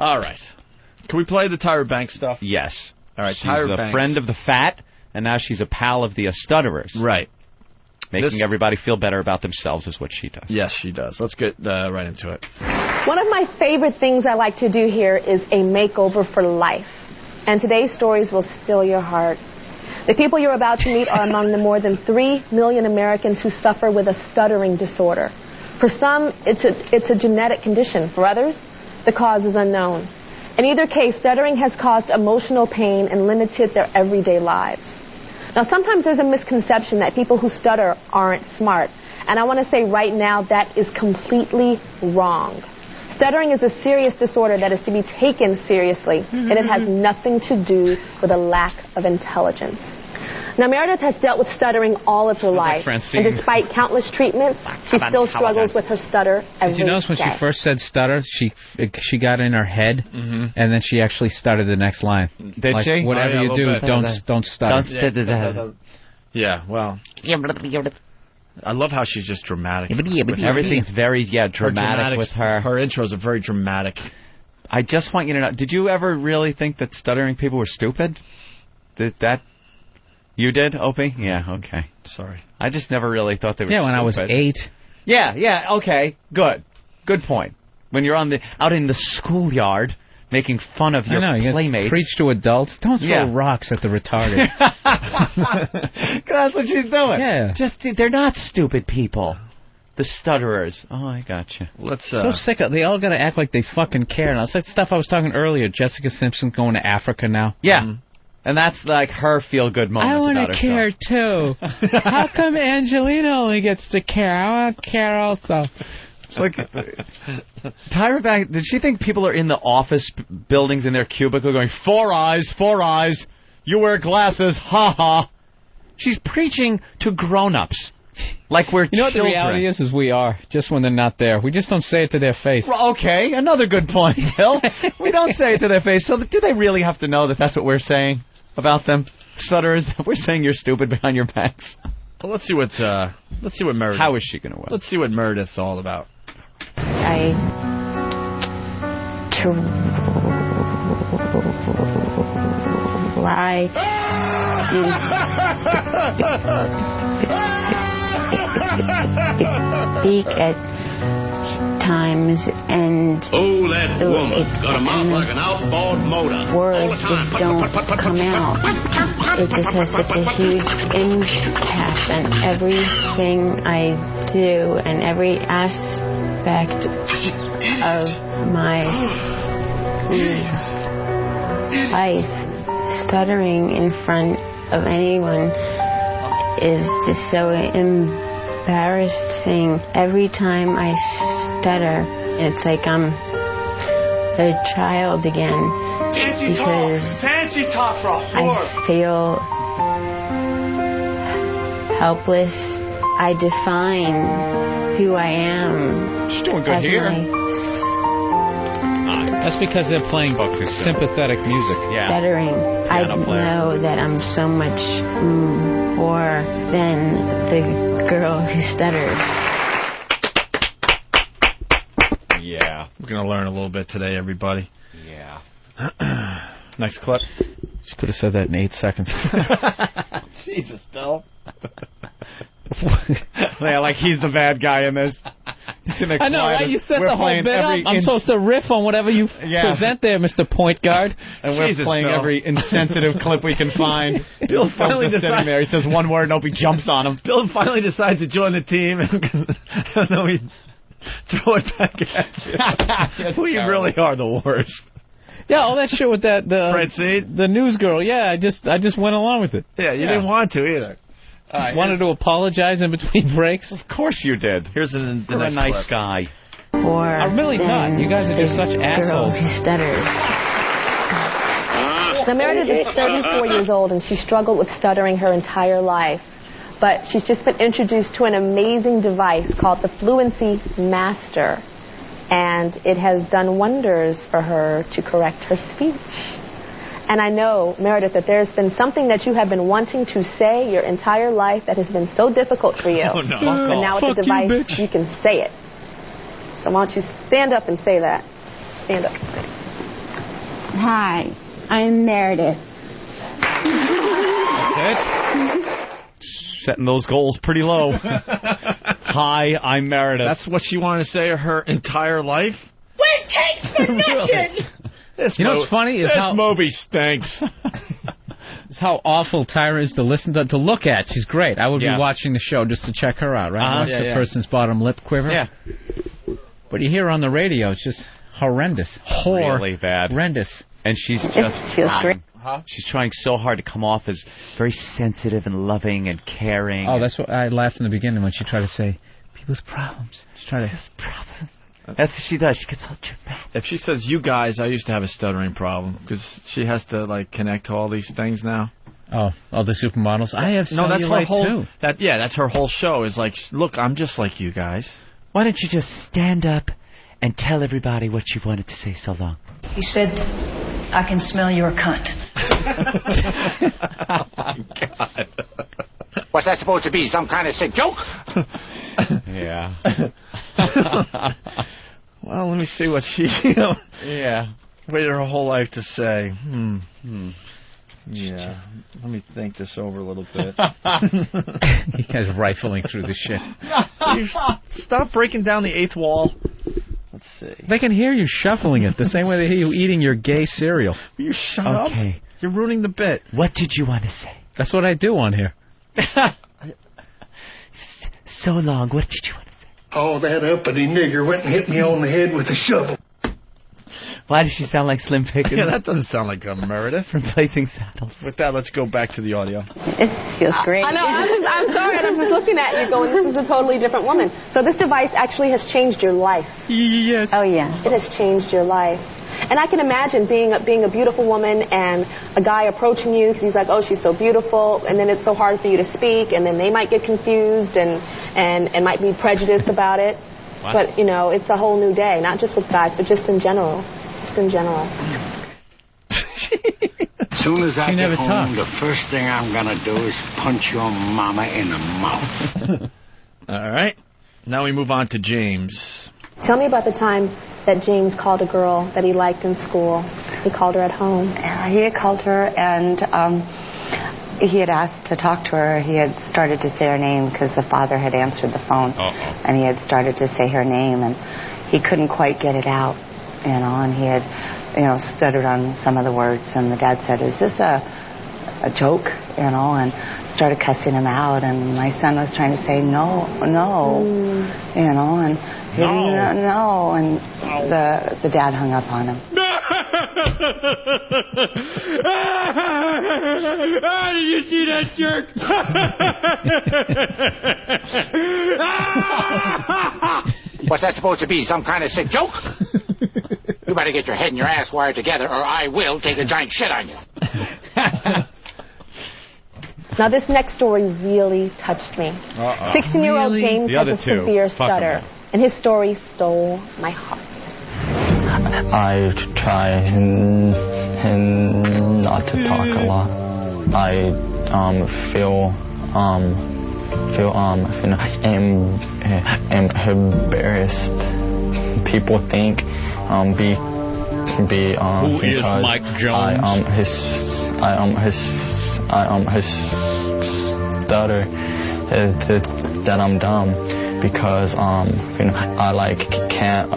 All right. Can we play the Tyra Banks stuff? Yes. All right, she's Tyra a Banks. friend of the fat, and now she's a pal of the stutterers. Right. Making everybody feel better about themselves is what she does. Yes, she does. Let's get right into it. One of my favorite things I like to do here is a makeover for life. And today's stories will still your heart. The people you're about to meet are among the more than 3 million Americans who suffer with a stuttering disorder. For some, it's a genetic condition. For others, the cause is unknown. In either case, stuttering has caused emotional pain and limited their everyday lives. Now, sometimes there's a misconception that people who stutter aren't smart. And I want to say right now that is completely wrong. Stuttering is a serious disorder that is to be taken seriously, and it has nothing to do with a lack of intelligence. Now, Meredith has dealt with stuttering all of her life, and despite countless treatments, she still struggles with her stutter every day. Did you notice when she first said stutter, she got in her head, and then she actually stuttered the next line. Did she? Whatever you do, don't stutter. Yeah, well, I love how she's just dramatic. Everything's very dramatic with her. Her intros are very dramatic. I just want you to know, did you ever really think that stuttering people were stupid? You did, Opie? Yeah, okay. Sorry. I just never really thought they were stupid. Yeah, when I was 8. Yeah, okay. Good point. When you're out in the schoolyard making fun of your playmates. Preach to adults. Don't throw rocks at the retarded. That's what she's doing. Yeah. They're not stupid people. The stutterers. Oh, I gotcha. So sick of. They all got to act like they fucking care. Now, it's like stuff I was talking earlier. Jessica Simpson going to Africa now. Yeah. And that's like her feel-good moment. I want to care, too. How come Angelina only gets to care? I want to care also. Like, Tyra Banks, did she think people are in the office buildings in their cubicle going, 4 eyes, you wear glasses, ha-ha. She's preaching to grown-ups. Like we're children. You know what the reality is we are, just when they're not there. We just don't say it to their face. Well, okay, another good point, Bill. We don't say it to their face. So do they really have to know that that's what we're saying about them? Stutterers, we're saying you're stupid behind your backs. Well, let's see what Meredith... How is she going to win? Let's see what Meredith's all about. I try to speak at times, and that woman's got a mouth like an outboard motor. Words just don't come out. It just has such a huge impact on everything I do and every aspect of my life. Stuttering in front of anyone is just so embarrassing. Every time I stutter, it's like I'm a child again. Because I feel helpless. I define who I am. She's doing good here. That's because they're playing sympathetic music. Yeah. Stuttering. I know that I'm so much more than the girl who stuttered. Yeah. We're going to learn a little bit today, everybody. Yeah. Next clip. She could have said that in 8 seconds. Jesus, Bill. Yeah, like he's the bad guy in this. I know, right? You set the whole bit up. I'm supposed to riff on whatever you present there, Mr. Point Guard. And we're playing every insensitive clip we can find. Bill finally sitting there. He says one word and Opie jumps on him. Bill finally decides to join the team. And then we throw it back at you. We really are the worst. Yeah, all that shit with the news girl. Yeah, I just went along with it. Yeah, you didn't want to either. Wanted to apologize in between breaks? Of course you did. Here's the next nice clip. guy. I'm really not. You guys are just such assholes. Now, Meredith is 34 years old, and she struggled with stuttering her entire life. But she's just been introduced to an amazing device called the Fluency Master. And it has done wonders for her to correct her speech. And I know, Meredith, that there's been something that you have been wanting to say your entire life that has been so difficult for you. Oh, no. But now with the device, you can say it. So why don't you stand up and say that? Stand up and say it. Hi, I'm Meredith. That's it. Setting those goals pretty low. Hi, I'm Meredith. That's what she wanted to say her entire life? Where takes the nuttin'? You know what's funny is how Moby stinks. It's how awful Tyra is to listen to look at. She's great. I would be watching the show just to check her out, right? Watch the person's bottom lip quiver. Yeah. But you hear her on the radio, it's just horrendous. Really bad. Horrendous. And she's just she's trying so hard to come off as very sensitive and loving and caring. Oh, that's what I laughed in the beginning when she tried to say people's problems. She's trying to problems. That's what she does. She gets all dramatic. If she says, you guys, I used to have a stuttering problem, because she has to, like, connect to all these things now. Oh, the supermodels? I have cellulite, that's her whole, too. That's her whole show, is like, look, I'm just like you guys. Why don't you just stand up and tell everybody what you wanted to say so long? He said, I can smell your cunt. Oh, my God. What's that supposed to be, some kind of sick joke? Yeah. Well, let me see what she, waited her whole life to say. Yeah. Let me think this over a little bit. You guys rifling through the shit. Stop breaking down the eighth wall. Let's see. They can hear you shuffling it the same way they hear you eating your gay cereal. You shut up. You're ruining the bit. What did you want to say? That's what I do on here. So long. What did you want to say? Oh, that uppity nigger went and hit me on the head with a shovel. Why does she sound like Slim Pickens? Yeah, that doesn't sound like a Meredith. From Blazing Saddles. With that, let's go back to the audio. It feels great. I know, I'm sorry, and I'm just looking at you going, this is a totally different woman. So this device actually has changed your life. Yes. Oh, yeah. It has changed your life. And I can imagine being a beautiful woman and a guy approaching you because he's like, oh, she's so beautiful, and then it's so hard for you to speak, and then they might get confused and might be prejudiced about it. What? But, you know, it's a whole new day, not just with guys, but just in general. Just in general. As soon as I get home, talked. the first thing I'm going to do is punch your mama in the mouth. All right. Now we move on to James. Tell me about the time that James called a girl that he liked in school. He called her at home. He had called her, and he had asked to talk to her. He had started to say her name because the father had answered the phone. And he had started to say her name, and he couldn't quite get it out, you know, and he had, you know, stuttered on some of the words, and the dad said, is this a joke, you know, and started cussing him out, and my son was trying to say, no, you know, and he didn't, no, and the dad hung up on him. Did you see that jerk? What's that supposed to be, some kind of sick joke? You better get your head and your ass wired together, or I will take a giant shit on you. Now, this next story really touched me. 16-year-old James has a severe stutter, and his story stole my heart. I try not to talk a lot. I feel embarrassed. People think who is Mike Jones? his stutter that I'm dumb because I like can't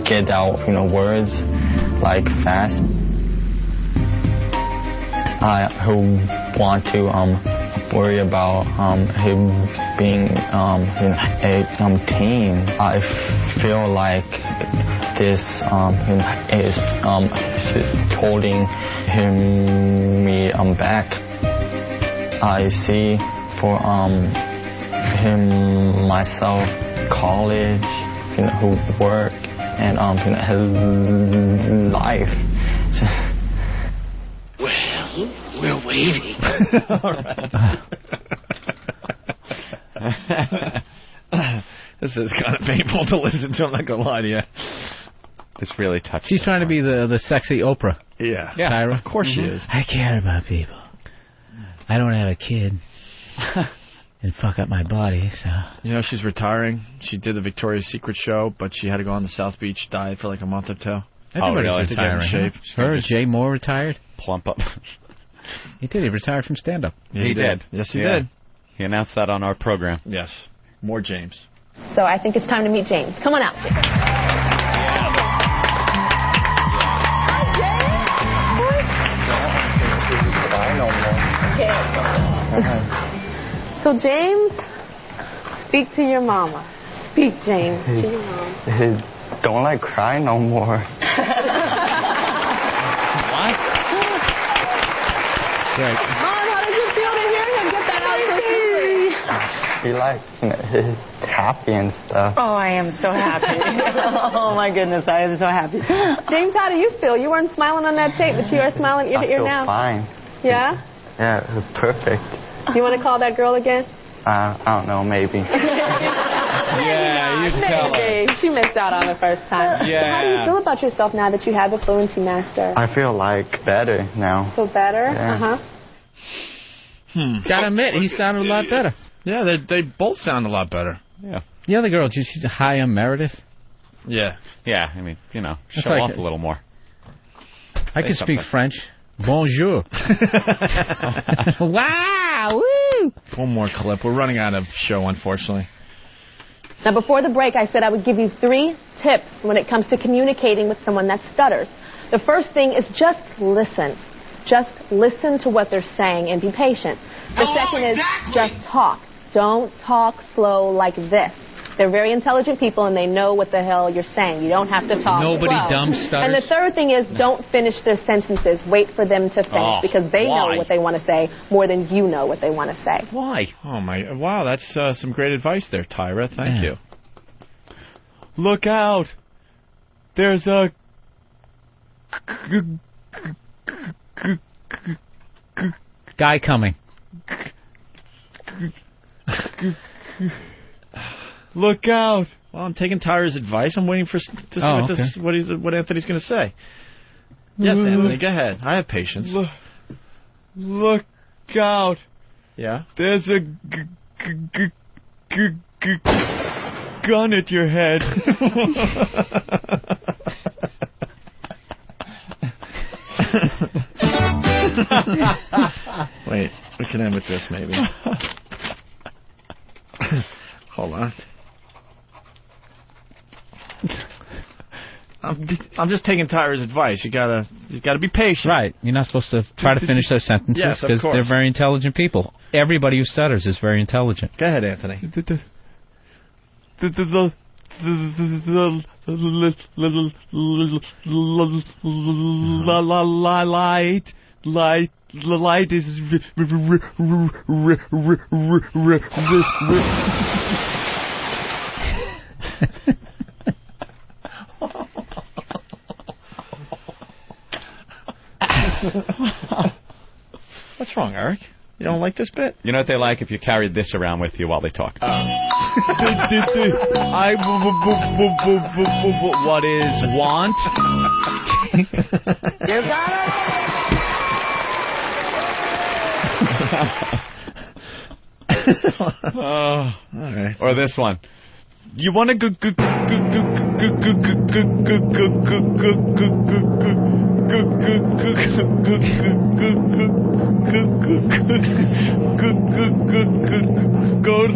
get out words like fast. I want to worry about him being a teen. I feel like this is holding me back. I see for him myself, college, work, and his life. Well, we're waiting. All right. This is kind of painful to listen to. I'm not gonna lie to you. It's really touching. She's trying to be the sexy Oprah. Yeah. Tyra. Of course she is. I care about people. I don't have a kid and fuck up my body, so. You know, she's retiring. She did the Victoria's Secret show, but she had to go on the South Beach diet for like a month or two. Everybody's retiring. Shape. Her, Jay Moore retired. Plump up. He did. He retired from stand-up. Yeah, he did. Yes, he did. He announced that on our program. Yes. More James. So I think it's time to meet James. Come on out, James. So James, speak to your mama. Speak, James, to your mom. Don't like cry no more. What? Right. Mom, how did you feel to hear him get that out so quickly? He like is happy and stuff. Oh, I am so happy. Oh, my goodness, I am so happy. James, how do you feel? You weren't smiling on that tape, but you are smiling ear to ear now. I feel fine. Yeah? Yeah, it was perfect. Do you want to call that girl again? I don't know, maybe. Yeah, you tell her. Maybe. She missed out on the first time. Yeah. So how do you feel about yourself now that you have a fluency master? I feel like better now. Feel better? Yeah. Gotta admit, he sounded a lot better. Yeah, they both sound a lot better. Yeah. The other girl, she's high on Meredith. Yeah. Yeah, I mean, you know, That's show like off a little more. I can speak French. Bonjour. Wow! Woo! One more clip. We're running out of show, unfortunately. Now, before the break, I said I would give you 3 tips when it comes to communicating with someone that stutters. The first thing is just listen. Just listen to what they're saying and be patient. The second is just talk. Don't talk slow like this. They're very intelligent people, and they know what the hell you're saying. You don't have to talk Nobody slow. dumb stutters. And the third thing is don't finish their sentences. Wait for them to finish because they know what they want to say more than you know what they want to say. Why? Oh, my. Wow, that's some great advice there, Tyra. Thank you. Look out! There's a... Guy coming. Look out! Well, I'm taking Tyra's advice. I'm waiting to see what Anthony's going to say. Yes, Anthony, go ahead. I have patience. Look out! Yeah? There's a gun at your head. Wait, we can end with this, maybe. Hold on. I'm just taking Tyra's advice. You gotta be patient. Right. You're not supposed to try to finish those sentences Yes, of because course. they're very intelligent people. Everybody who stutters is very intelligent. Go ahead, Anthony. Light is What's wrong, Eric? You don't like this bit? You know what they like if you carried this around with you while they talk. What is want? You got All right. Or this one. You want to go to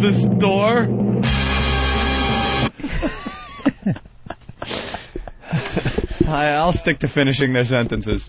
the store? I'll stick to finishing their sentences.